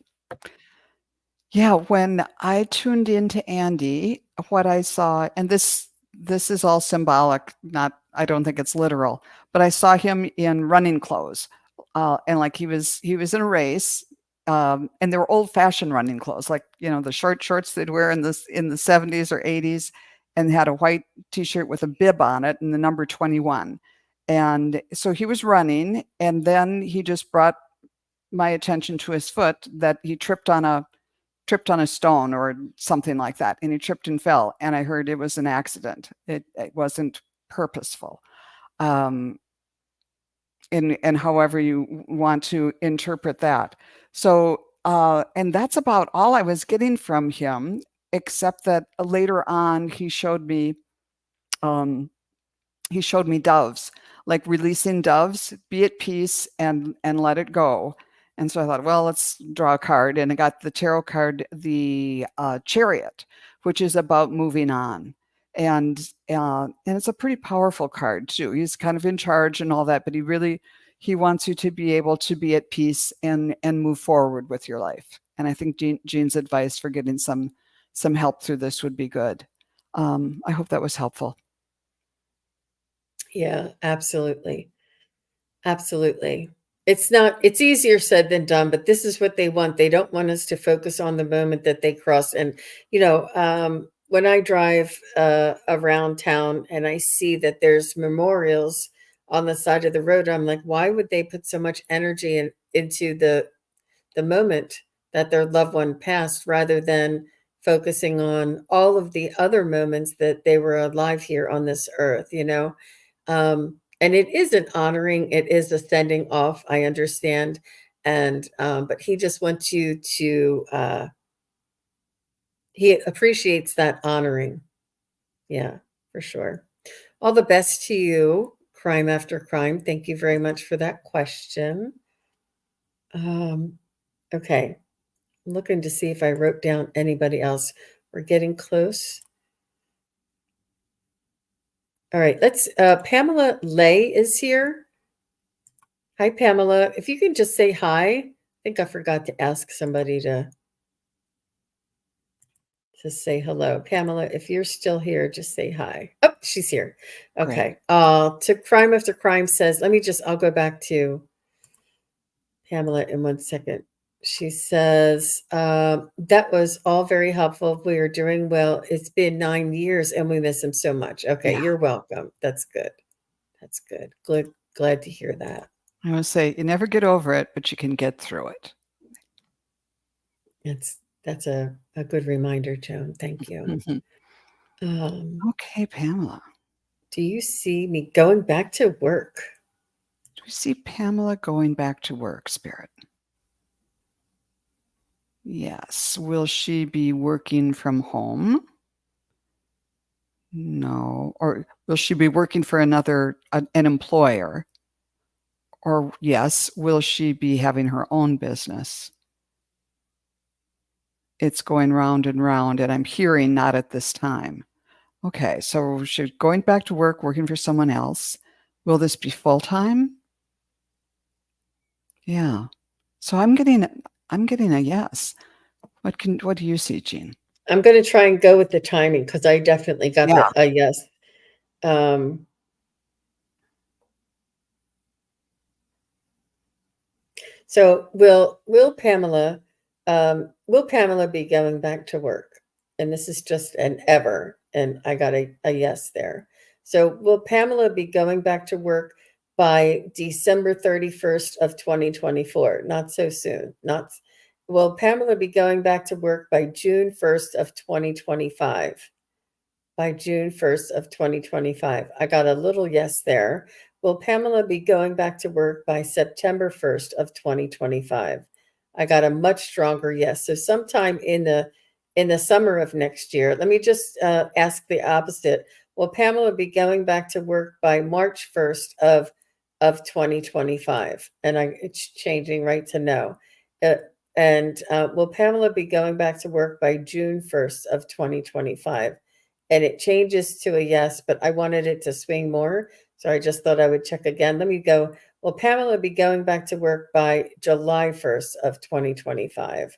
Yeah, when I tuned into Andy, what I saw, and this is all symbolic, not I don't think it's literal, but I saw him in running clothes, and like he was in a race, and they were old fashioned running clothes, like the short shorts they'd wear in the 70s or 80s, and had a white T-shirt with a bib on it and the number 21, and so he was running, and then he just brought my attention to his foot that he tripped on a stone or something like that, and he tripped and fell, and I heard it was an accident. It wasn't purposeful. And however you want to interpret that. So and that's about all I was getting from him, except that later on he showed me doves, like releasing doves, be at peace and let it go. And so I thought, well, let's draw a card. And I got the tarot card, the Chariot, which is about moving on. And it's a pretty powerful card too. He's kind of in charge and all that, but he wants you to be able to be at peace and move forward with your life. And I think Jean's advice for getting some help through this would be good. I hope that was helpful. Yeah, absolutely. Absolutely. It's easier said than done, but this is what they want. They don't want us to focus on the moment that they cross. And, when I drive around town and I see that there's memorials on the side of the road, I'm like, why would they put so much energy into the moment that their loved one passed rather than focusing on all of the other moments that they were alive here on this earth? And it is an honoring, it is a sending off, I understand. And but he just wants you to he appreciates that honoring. Yeah, for sure. All the best to you, crime after crime. Thank you very much for that question. Okay. I'm looking to see if I wrote down anybody else. We're getting close. All right, let's Pamela Lay is here. Hi, Pamela. If you can just say hi. I think I forgot to ask somebody to say hello. Pamela, if you're still here, just say hi. Oh, she's here. Great. Okay. To Crime After Crime says, I'll go back to Pamela in 1 second. She says, that was all very helpful. We are doing well. It's been 9 years and we miss him so much. Okay, Yeah. you're welcome. That's good. That's good. Glad to hear that. I would say you never get over it, but you can get through it. That's a good reminder, Joan. Thank you. Okay, Pamela. Do you see me going back to work? Do we see Pamela going back to work, Spirit? Yes. Will she be working from home? No. Or will she be working for an employer? Or yes, will she be having her own business? It's going round and round, and I'm hearing not at this time. Okay, so she's going back to work, working for someone else. Will this be full time? Yeah. So I'm getting a yes. What do you see, Jean? I'm going to try and go with the timing because I definitely got Yeah. a yes. So will Pamela be going back to work? And this is just an ever, and I got a yes there. So will Pamela be going back to work by December 31st of 2024? Not so soon. Not Will Pamela be going back to work by June 1st of 2025? By June 1st of 2025. I got a little yes there. Will Pamela be going back to work by September 1st of 2025? I got a much stronger yes. So sometime in the summer of next year. Let me just ask the opposite. Will Pamela be going back to work by March 1st of 2025? And it's changing right to no. And will Pamela be going back to work by June 1st of 2025? And it changes to a yes, but I wanted it to swing more. So I just thought I would check again. Let me go. Will Pamela be going back to work by July 1st of 2025?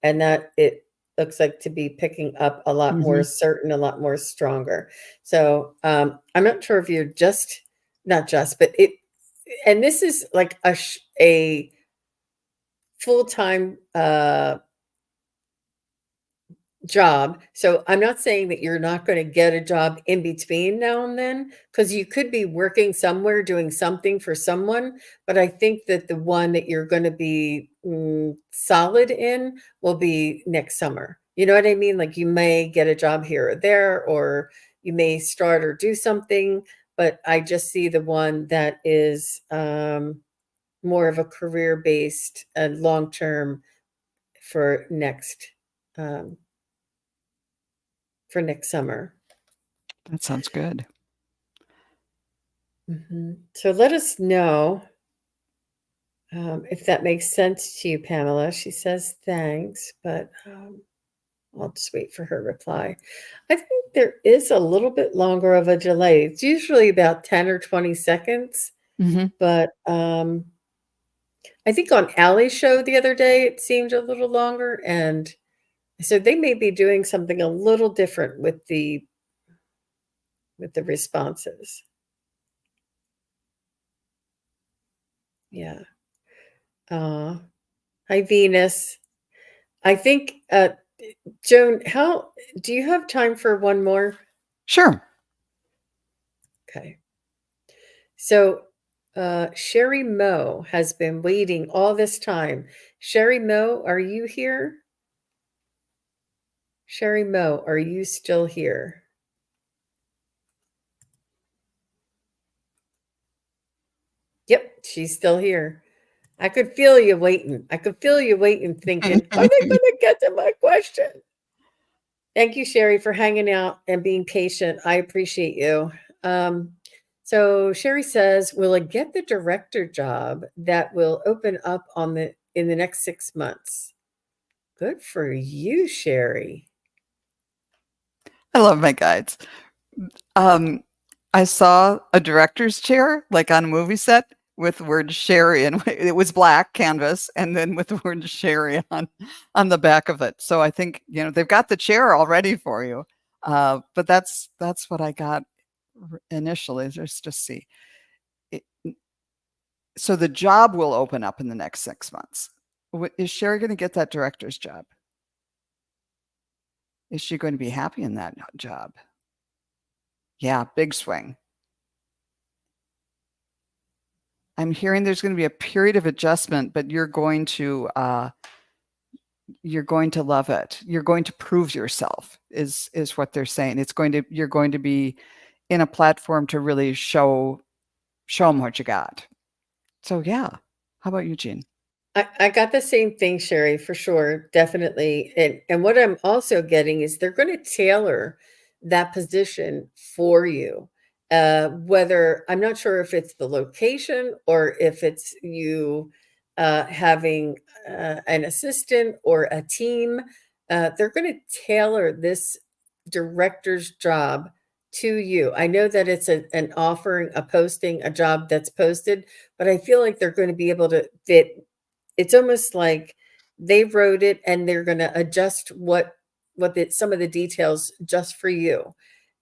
And that it looks like to be picking up a lot more certain, a lot more stronger. So I'm not sure if you're not just, but and this is like a full-time job. So I'm not saying that you're not going to get a job in between now and then, because you could be working somewhere doing something for someone. But I think that the one that you're going to be solid in will be next summer. You know what I mean? Like you may get a job here or there, or you may start or do something. But I just see the one that is more of a career based and long term for um, next summer. That sounds good. So let us know if that makes sense to you, Pamela. She says thanks, but I'll just wait for her reply. I think there is a little bit longer of a delay. It's usually about 10 or 20 seconds, but I think on Allie's show the other day, it seemed a little longer. And so they may be doing something a little different with the responses. Yeah. Aw. Hi, Venus. I think, Joan, how do you have time for one more? Sure. Okay. So, Sherry Moe has been waiting all this time. Sherry Moe, are you here? Sherry Moe, are you still here? Yep, she's still here. I could feel you waiting. I could feel you waiting, thinking, are they going to get to my question? Thank you, Sherry, for hanging out and being patient. I appreciate you. Um, so Sherry says, "Will it get the director job that will open up on the in the next 6 months?" Good for you, Sherry. I love my guides. Um, I saw a director's chair, like on a movie set, with the word Sherry, and it was black canvas, and then with the word Sherry on the back of it. So I think they've got the chair all ready for you. But that's what I got initially. Let's just see. It, so the job will open up in the next 6 months. Is Sherry going to get that director's job? Is she going to be happy in that job? Yeah, big swing. I'm hearing there's going to be a period of adjustment, but you're going to love it. You're going to prove yourself is what they're saying. You're going to be in a platform to really show them what you got. So yeah. How about you, Jean? I got the same thing, Sherry, for sure, definitely. And what I'm also getting is they're going to tailor that position for you. Whether I'm not sure if it's the location or if it's you having an assistant or a team, they're going to tailor this director's job to you. I know that it's an offering, a posting, a job that's posted, but I feel like they're going to be able to fit. It's almost like they wrote it and they're gonna adjust some of the details just for you.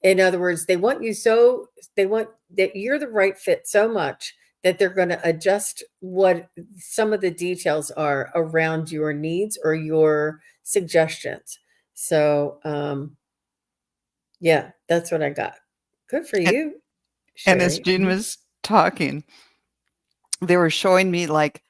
In other words, they want that you're the right fit so much that they're gonna adjust what some of the details are around your needs or your suggestions. So, yeah, that's what I got. Good for And, you, and as Sherry. Jean Mhm. was talking, they were showing me like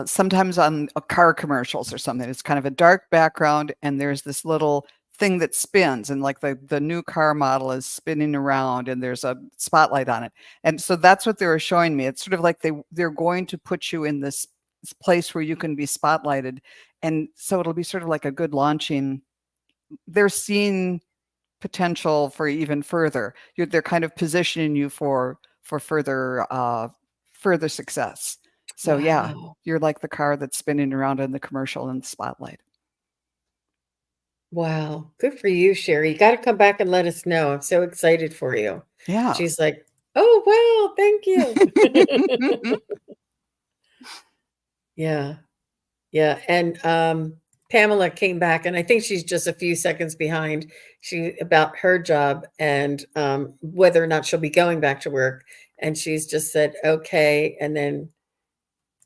sometimes on car commercials or something, it's kind of a dark background and there's this little thing that spins, and like the new car model is spinning around and there's a spotlight on it. And so that's what they were showing me. It's sort of like they're going to put you in this place where you can be spotlighted. And so it'll be sort of like a good launching. They're seeing potential for even further. They're kind of positioning you for further success. So yeah, Wow. you're like the car that's spinning around in the commercial in the spotlight. Wow. Good for you, Sherry. You got to come back and let us know. I'm so excited for you. Yeah. She's like, oh, wow. Thank you. Yeah. Yeah. And Pamela came back, and I think she's just a few seconds behind she about her job and whether or not she'll be going back to work. And she's just said, okay. And then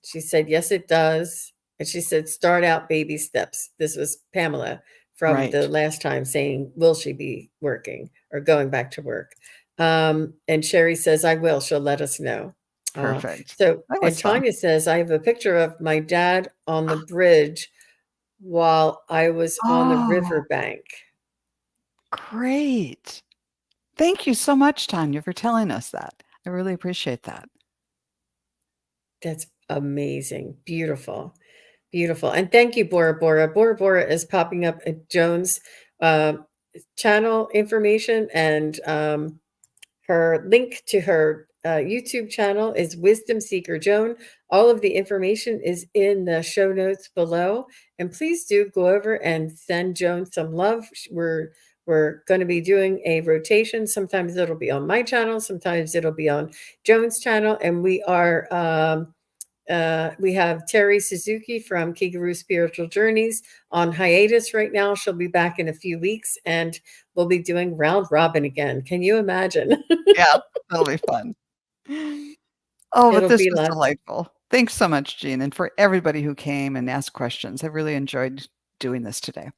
she said, yes, it does. And she said, start out baby steps. This was Pamela from the Right. last time saying, will she be working or going back to work? And Sherry says, I will. She'll let us know. Perfect. So, That and was fun. Tanya says, I have a picture of my dad on the bridge while I was on the Oh, riverbank. great. Thank you so much, Tanya, for telling us that. I really appreciate that. That's amazing. Beautiful. Beautiful. And thank you, Bora Bora. Bora Bora is popping up at Joan's uh, channel information, and her link to her YouTube channel is Wisdom Seeker Joan. All of the information is in the show notes below. And please do go over and send Joan some love. We're going to be doing a rotation. Sometimes it'll be on my channel, sometimes it'll be on Joan's channel, and we have Terri Suzuki from Kigaru Spiritual Journeys on hiatus right now. She'll be back in a few weeks, and we'll be doing round robin again. Can you imagine? Yeah, that'll be fun. Oh, but It'll this be was lots. delightful. Thanks so much, Jean, and for everybody who came and asked questions. I really enjoyed doing this today.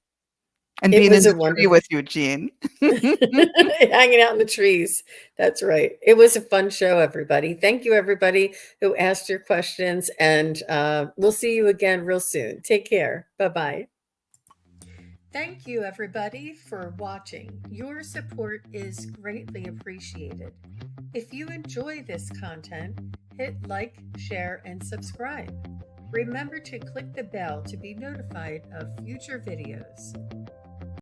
And It being in was a the tree wonderful with you, Jean. hanging out in the trees. That's right. It was a fun show, everybody. Thank you, everybody who asked your questions, and we'll see you again real soon. Take care. Bye-bye. Thank you, everybody, for watching. Your support is greatly appreciated. If you enjoy this content, hit like, share, and subscribe. Remember to click the bell to be notified of future videos.